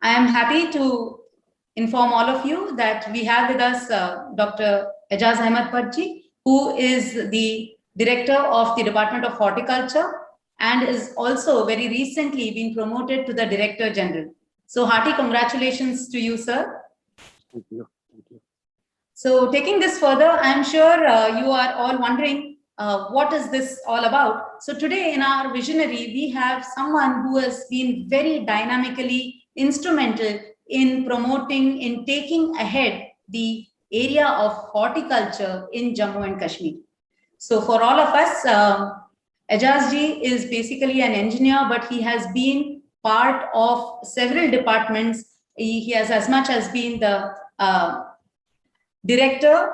I am happy to inform all of you that we have with us Dr. Ejaz Ahmed Bhatt, who is the Director of the Department of Horticulture and is also very recently been promoted to the Director General. So hearty congratulations to you, sir. Thank you. Thank you. So taking this further, I'm sure you are all wondering what is this all about. So today in our visionary, we have someone who has been very dynamically instrumental in promoting, in taking ahead the area of horticulture in Jammu and Kashmir. So for all of us, Ejaz ji is basically an engineer, but he has been part of several departments. He has as much as been the Director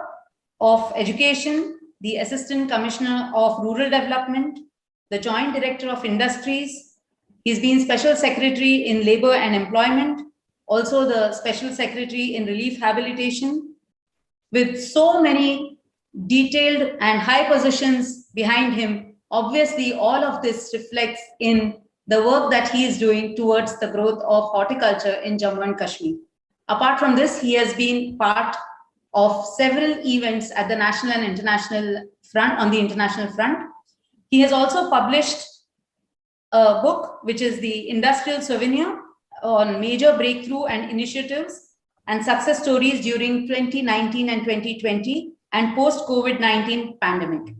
of Education, the Assistant Commissioner of Rural Development, the Joint Director of Industries. He's been Special Secretary in Labor and Employment, also the Special Secretary in Relief Habilitation, with so many detailed and high positions behind him. Obviously, all of this reflects in the work that he is doing towards the growth of horticulture in Jammu and Kashmir. Apart from this, he has been part of several events at the national and international front, on the international front. He has also published a book, which is the Industrial Souvenir on major breakthrough and initiatives and success stories during 2019 and 2020 and post-COVID-19 pandemic.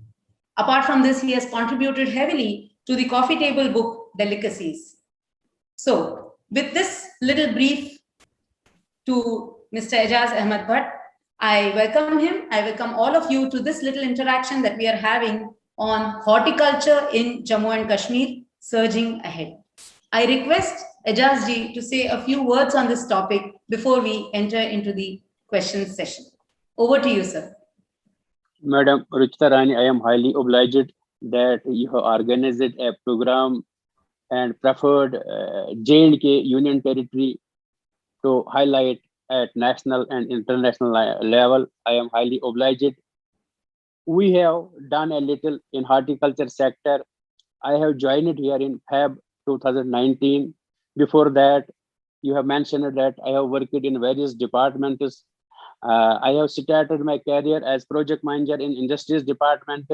Apart from this, he has contributed heavily to the coffee table book Delicacies. So with this little brief to Mr. Ejaz Ahmed Bhatt, I welcome him. I welcome all of you to this little interaction that we are having on horticulture in Jammu and Kashmir, surging ahead. I request Ejaz ji to say a few words on this topic before we enter into the questions session. Over to you, sir. Madam Ruchita Rani, I am highly obliged that you have organized a program and preferred J&K Union Territory to highlight at national and international level. I am highly obliged. We have done a little in horticulture sector. I have joined here in Feb 2019. Before that, you have mentioned that I have worked in various departments. I have started my career as project manager in industries department.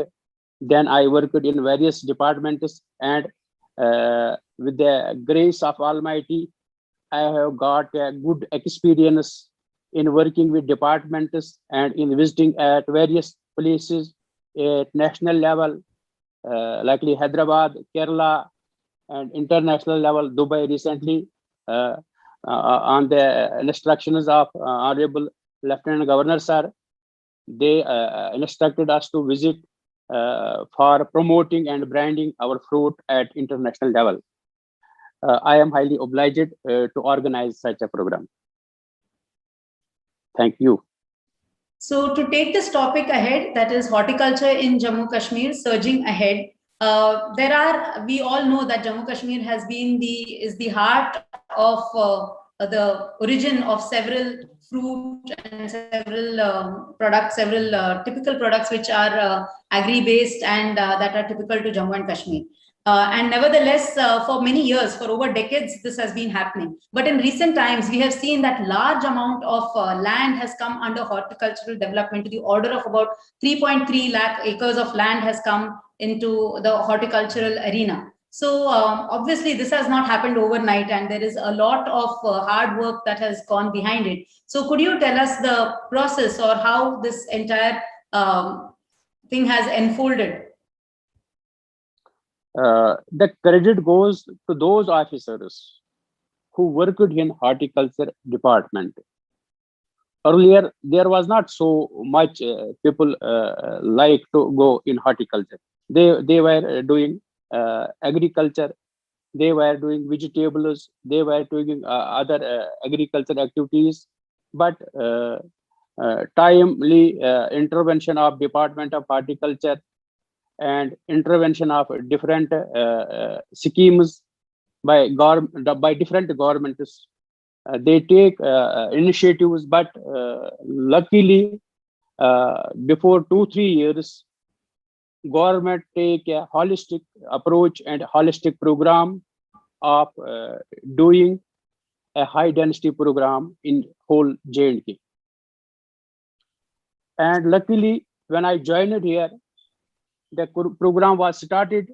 Then I worked in various departments, and with the grace of Almighty, I have got a good experience in working with departments and in visiting at various places at national level, likely Hyderabad, Kerala, and international level, Dubai recently, on the instructions of Honorable Lieutenant Governor Sir. They instructed us to visit for promoting and branding our fruit at international level. I am highly obliged to organize such a program. Thank you. So to take this topic ahead, that is horticulture in Jammu Kashmir, surging ahead, we all know that Jammu Kashmir has been is the heart of the origin of several fruit and several products, several typical products which are agri-based and that are typical to Jammu and Kashmir. And nevertheless, for many years, for over decades, this has been happening. But in recent times, we have seen that large amount of land has come under horticultural development. To the order of about 3.3 lakh acres of land has come into the horticultural arena. So obviously, this has not happened overnight, and there is a lot of hard work that has gone behind it. So could you tell us the process or how this entire thing has unfolded? The credit goes to those officers who worked in horticulture department. Earlier, there was not so much people like to go in horticulture. They were doing agriculture, they were doing vegetables, they were doing other agriculture activities, but timely intervention of Department of Horticulture and intervention of different schemes by different governments. They take initiatives, but luckily, before 2-3 years, government take a holistic approach and holistic program of doing a high density program in whole J&K. And luckily, when I joined here, the program was started,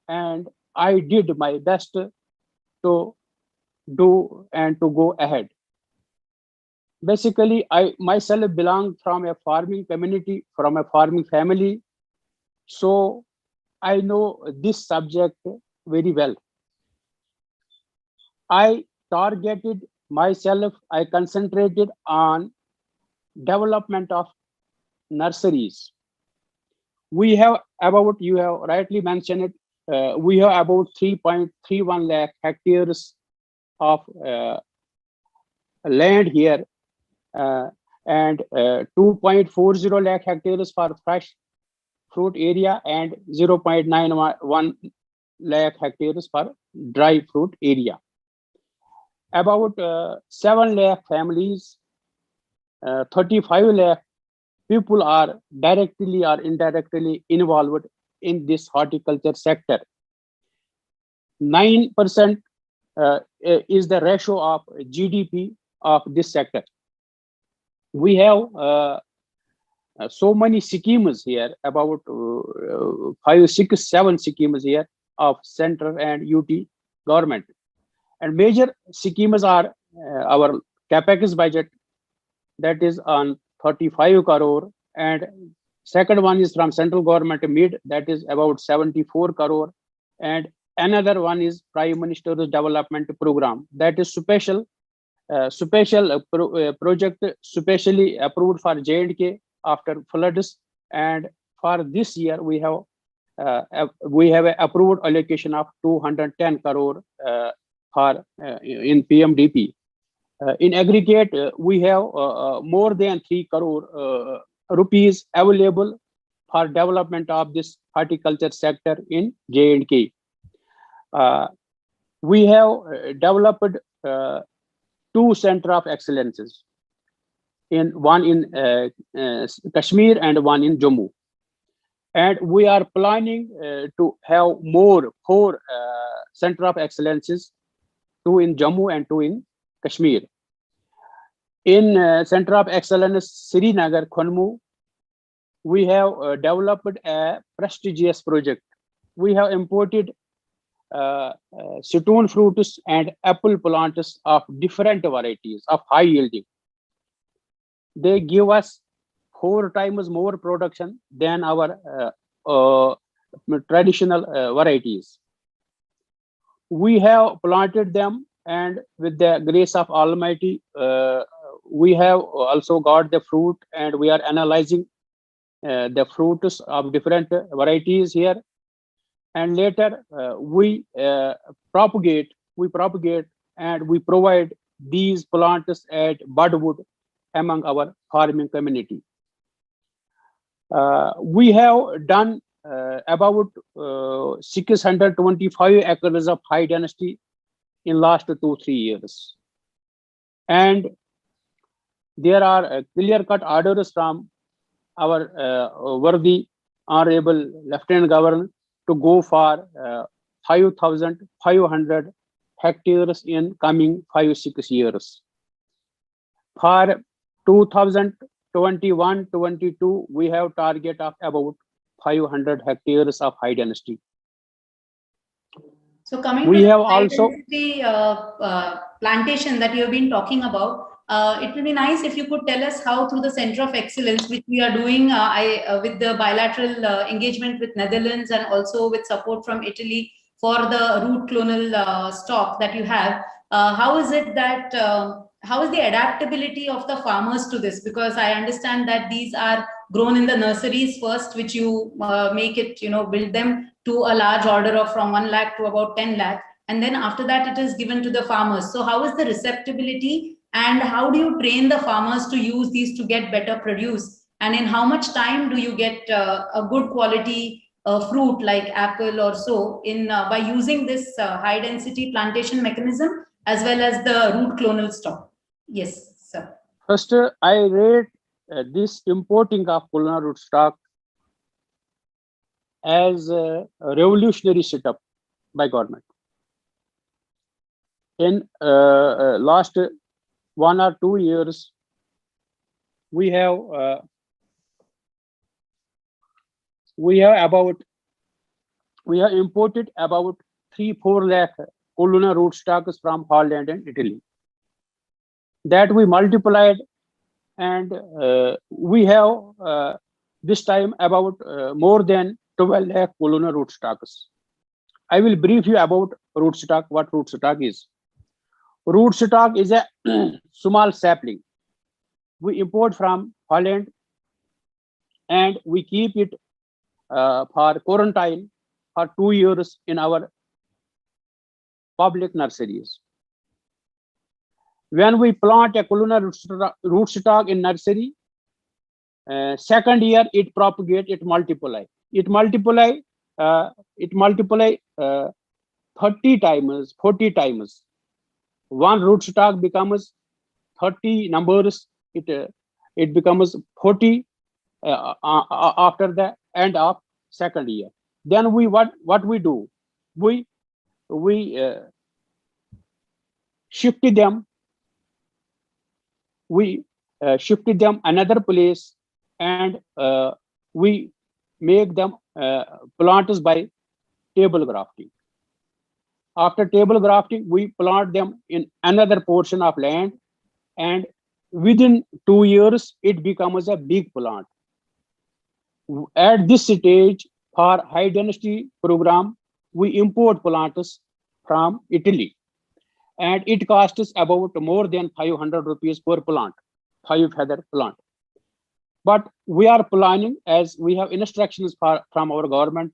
and I did my best to do and to go ahead. Basically, I myself belong from a farming community, from a farming family, so I know this subject very well. I targeted myself, I concentrated on development of nurseries. We have about, you have rightly mentioned it, we have about 3.31 lakh hectares of land here, and 2.40 lakh hectares for fresh fruit area and 0.91 lakh hectares for dry fruit area. About 7 lakh families, 35 lakh people are directly or indirectly involved in this horticulture sector. 9% is the ratio of GDP of this sector. We have so many schemes here, about 5, 6, 7 schemes here of center and UT government. And major schemes are our capex budget, that is on 35 crore, and second one is from central government mid, that is about 74 crore, and another one is Prime Minister's development program, that is special project specially approved for J&K after floods. And for this year we have a approved allocation of 210 crore for in PMDP. In aggregate, we have more than 3 crore rupees available for development of this horticulture sector in J&K. We have developed 2 center of excellences, one in Kashmir and one in Jammu. And we are planning to have 4 center of excellences, 2 in Jammu and 2 in Kashmir. In Center of Excellence Srinagar, Khanmu, we have developed a prestigious project. We have imported stone fruits and apple plants of different varieties of high yielding. They give us 4 times more production than our traditional varieties. We have planted them, and with the grace of Almighty, we have also got the fruit, and we are analyzing the fruits of different varieties here. And later we propagate and we provide these plants at budwood among our farming community. We have done about 625 acres of high density in last 2-3 years. And there are clear-cut orders from our worthy Honorable Lieutenant Governor to go for 5,500 hectares in coming 5-6 years. For 2021-22, we have target of about 500 hectares of high density. So coming we to have the high also density plantation that you have been talking about, it will be nice if you could tell us how through the Center of Excellence, which we are doing with the bilateral engagement with Netherlands and also with support from Italy for the root clonal stock that you have, how is it that, how is the adaptability of the farmers to this? Because I understand that these are grown in the nurseries first, which you make it, build them to a large order of from 1 lakh to about 10 lakh. And then after that, it is given to the farmers. So how is the receptibility, and how do you train the farmers to use these to get better produce? And in how much time do you get a good quality fruit like apple or so in by using this high density plantation mechanism as well as the root clonal stock? Yes, sir. First, I rate this importing of clonal root stock as a revolutionary setup by government. In last 1 or 2 years, we have imported about 3-4 lakh Colonna rootstocks from Holland and Italy. That we multiplied, and we have this time about more than 12 lakh Colonna rootstocks. I will brief you about rootstock, what rootstock is. Rootstock is a small sapling. We import from Holland and we keep it for quarantine for 2 years in our public nurseries. When we plant a Colonna rootstock in nursery, second year it propagate, it multiply 30 times, 40 times. One rootstock becomes 30 numbers, it becomes 40 after the end of second year. Then what we do, we shifted them another place, and we make them plants by table grafting. After table grafting, we plant them in another portion of land, and within 2 years it becomes a big plant. At this stage, for high density program, we import plants from Italy, and it costs about more than 500 rupees per plant, 5 feather plant. But we are planning, as we have instructions from our government,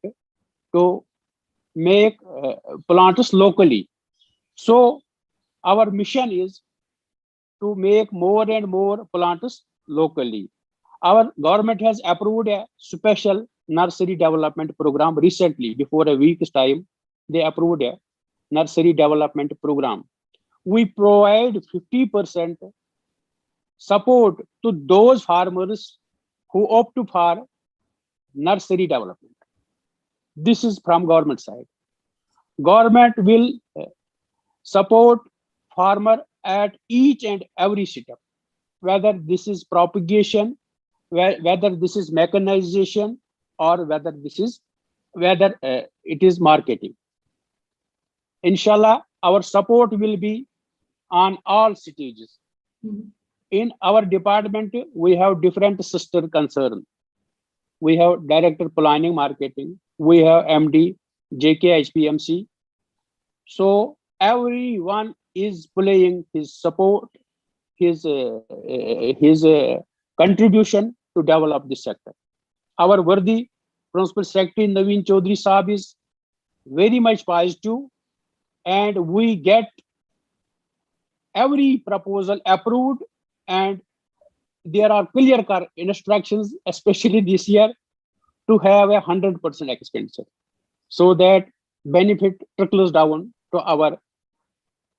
to make plants locally. So our mission is to make more and more plants locally. Our government has approved a special nursery development program recently. Before a week's time, they approved a nursery development program. We provide 50% support to those farmers who opt for nursery development. This is from government side. Government will support farmer at each and every setup, whether this is propagation, whether this is mechanization, or whether it is marketing. Inshallah, our support will be on all stages. In our department, we have different sister concerns. We have director planning marketing, we have MD JK HPMC. So everyone is playing his support, his contribution to develop this sector. Our worthy Principal Secretary Naveen Chaudhary Saab is very much positive, and we get every proposal approved, and there are clear instructions, especially this year, to have 100% expenditure, so that benefit trickles down to our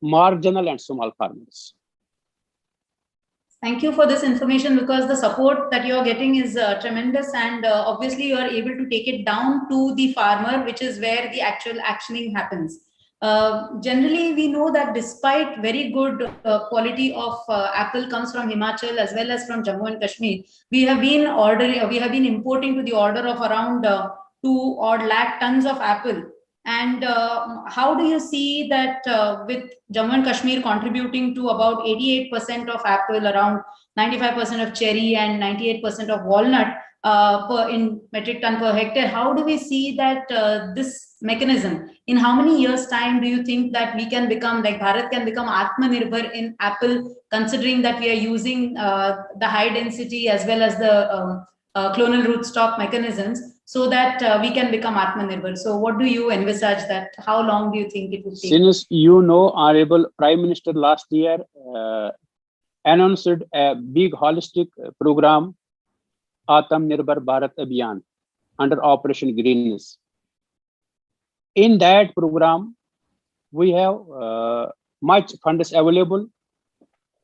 marginal and small farmers. Thank you for this information, because the support that you're getting is tremendous, and obviously you are able to take it down to the farmer, which is where the actual actioning happens. Generally, we know that despite very good quality of apple comes from Himachal as well as from Jammu and Kashmir, we have been importing to the order of around 2 odd lakh tons of apple. And how do you see that with Jammu and Kashmir contributing to about 88% of apple, around 95% of cherry, and 98% of walnut in metric ton per hectare? How do we see that this mechanism, in how many years' time do you think that we can become, like Bharat can become Atmanirbhar in apple, considering that we are using the high density as well as the clonal rootstock mechanisms, so that we can become Atmanirbhar? So what do you envisage that? How long do you think it will take? Since Honorable Prime Minister last year announced a big holistic program, Atmanirbhar Bharat Abhiyan, under Operation Greenness. In that program, we have much funds available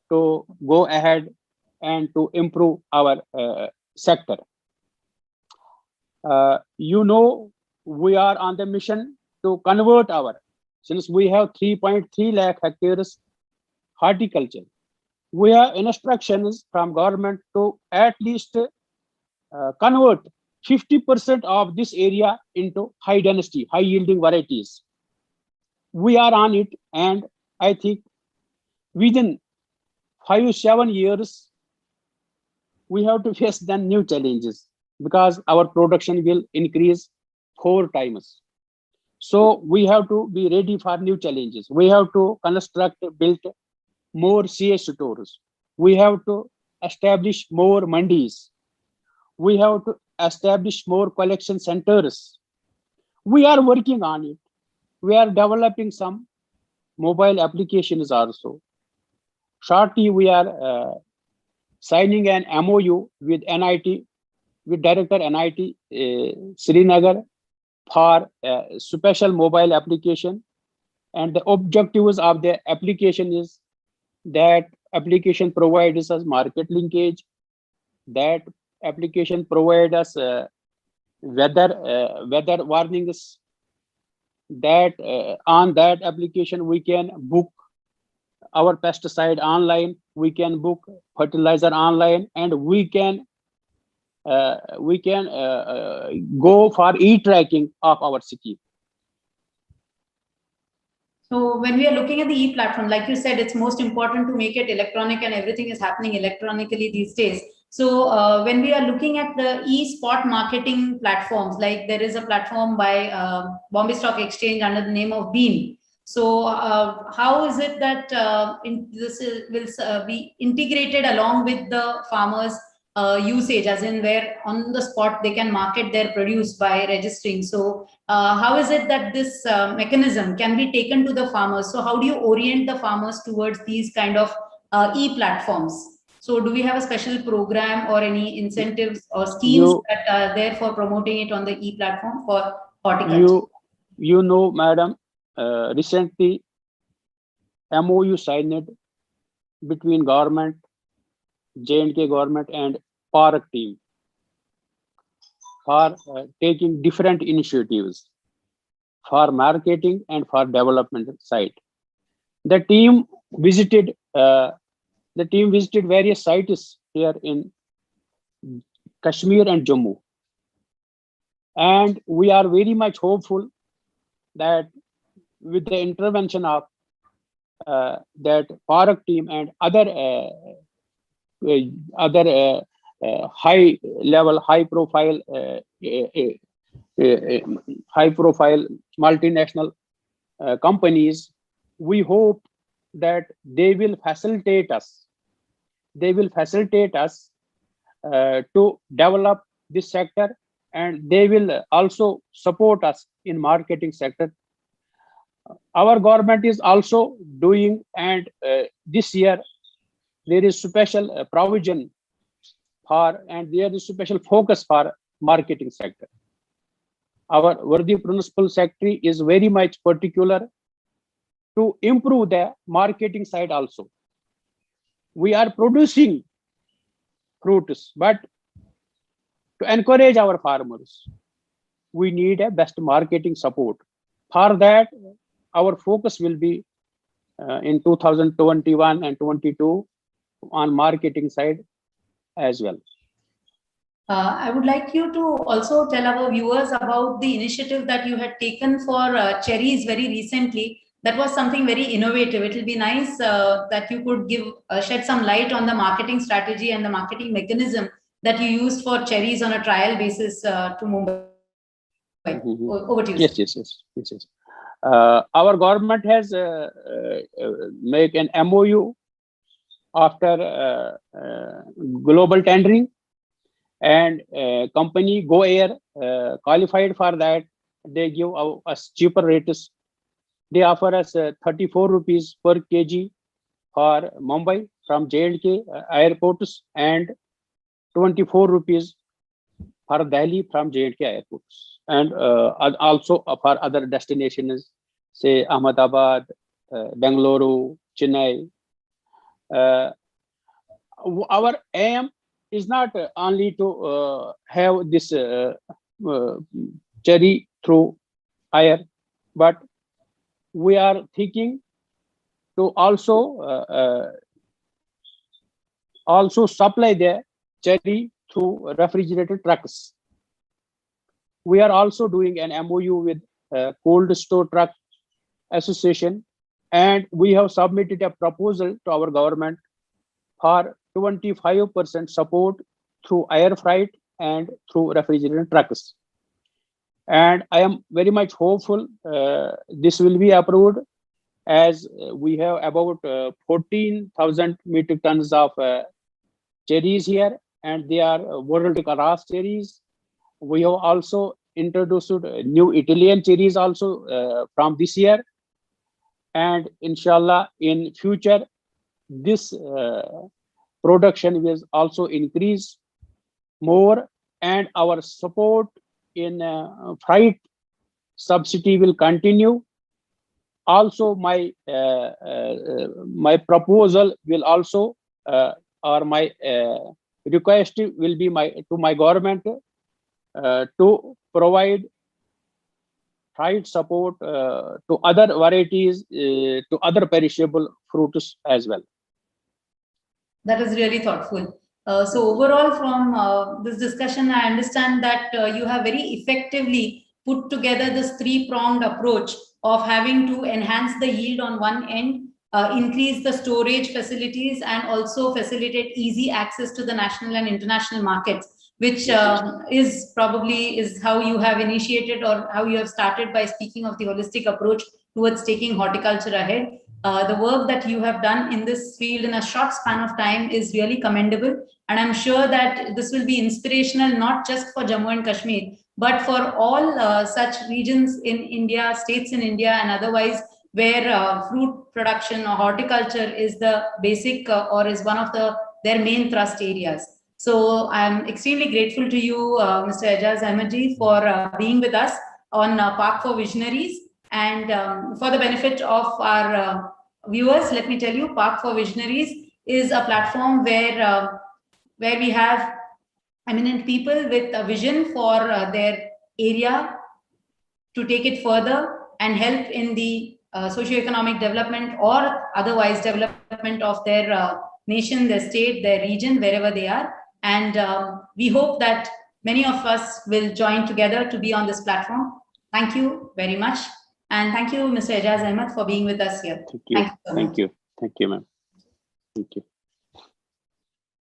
to go ahead and to improve our sector. We are on the mission to convert our since we have 3.3 lakh hectares horticulture. We have instructions from government to at least convert 50% of this area into high density, high yielding varieties. We are on it, and I think within 5-7 years, we have to face then new challenges because our production will increase 4 times. So we have to be ready for new challenges. We have to build more CS stores. We have to establish more mandis. We have to establish more collection centers. We are working on it. We are developing some mobile applications also. Shortly, we are signing an MOU with NIT, with Director NIT Srinagar for a special mobile application. And the objectives of the application is that application provides us market linkage, that application provides us weather warnings, that on that application we can book our pesticide online, we can book fertilizer online, and we can go for e-tracking of our scheme. So when we are looking at the e-platform, like you said, it's most important to make it electronic, and everything is happening electronically these days. So when we are looking at the e-spot marketing platforms, like there is a platform by Bombay Stock Exchange under the name of Beam. So how is it that will be integrated along with the farmers' usage, as in where on the spot they can market their produce by registering? So how is it that this mechanism can be taken to the farmers? So how do you orient the farmers towards these kind of e-platforms? So do we have a special program or any incentives or schemes that are there for promoting it on the e-platform for horticulture? You know, madam, recently MOU signed between government, J&K government and PARC team for taking different initiatives for marketing and for development side. The team visited various sites here in Kashmir and Jammu, and we are very much hopeful that with the intervention of that PARC team and other high level, high profile multinational companies, we hope that they will facilitate us. They will facilitate us to develop this sector, and they will also support us in marketing sector. Our government is also doing, and this year there is special provision for, and there is special focus for marketing sector. Our Worthy Principal Secretary is very much particular to improve the marketing side also. We are producing fruits, but to encourage our farmers, we need a best marketing support. For that, our focus will be in 2021 and 22 on marketing side as well. I would like you to also tell our viewers about the initiative that you had taken for cherries very recently. That was something very innovative. It will be nice that you could shed some light on the marketing strategy and the marketing mechanism that you used for cherries on a trial basis to Mumbai. Over to you. Yes. Our government has made an MOU after global tendering, and company Go Air qualified for that. They give us cheaper rates. They offer us 34 rupees per kg for Mumbai from J&K airports, and 24 rupees for Delhi from J&K airports, and also for other destinations, say Ahmedabad, Bengaluru, Chennai. Our aim is not only to have this cherry through air, but we are thinking to also supply the cherry through refrigerated trucks. We are also doing an MOU with Cold Store Truck Association, and we have submitted a proposal to our government for 25% support through air freight and through refrigerated trucks. And I am very much hopeful this will be approved, as we have about 14,000 metric tons of cherries here, and they are world-class cherries. We have also introduced new Italian cherries also from this year, and inshallah in future this production will also increase more, and our support in freight subsidy will continue. Also, my proposal will also or my request will be to my government to provide freight support to other varieties, to other perishable fruits as well. That is really thoughtful. So overall, from this discussion, I understand that you have very effectively put together this three-pronged approach of having to enhance the yield on one end, increase the storage facilities, and also facilitate easy access to the national and international markets, which is how you have initiated, or how you have started by speaking of the holistic approach towards taking horticulture ahead. The work that you have done in this field in a short span of time is really commendable. And I'm sure that this will be inspirational, not just for Jammu and Kashmir, but for all such regions in India, states in India, and otherwise, where fruit production or horticulture is the basic or is one of their main thrust areas. So I'm extremely grateful to you, Mr. Ejaz Ahmed ji, for being with us on Park for Visionaries. And for the benefit of our viewers, let me tell you, Park for Visionaries is a platform where we have eminent people with a vision for their area to take it further and help in the socioeconomic development or otherwise development of their nation, their state, their region, wherever they are. And we hope that many of us will join together to be on this platform. Thank you very much. And thank you, Mr. Ejaz Ahmed, for being with us here. Thank you. Thank you, ma'am. Thank you.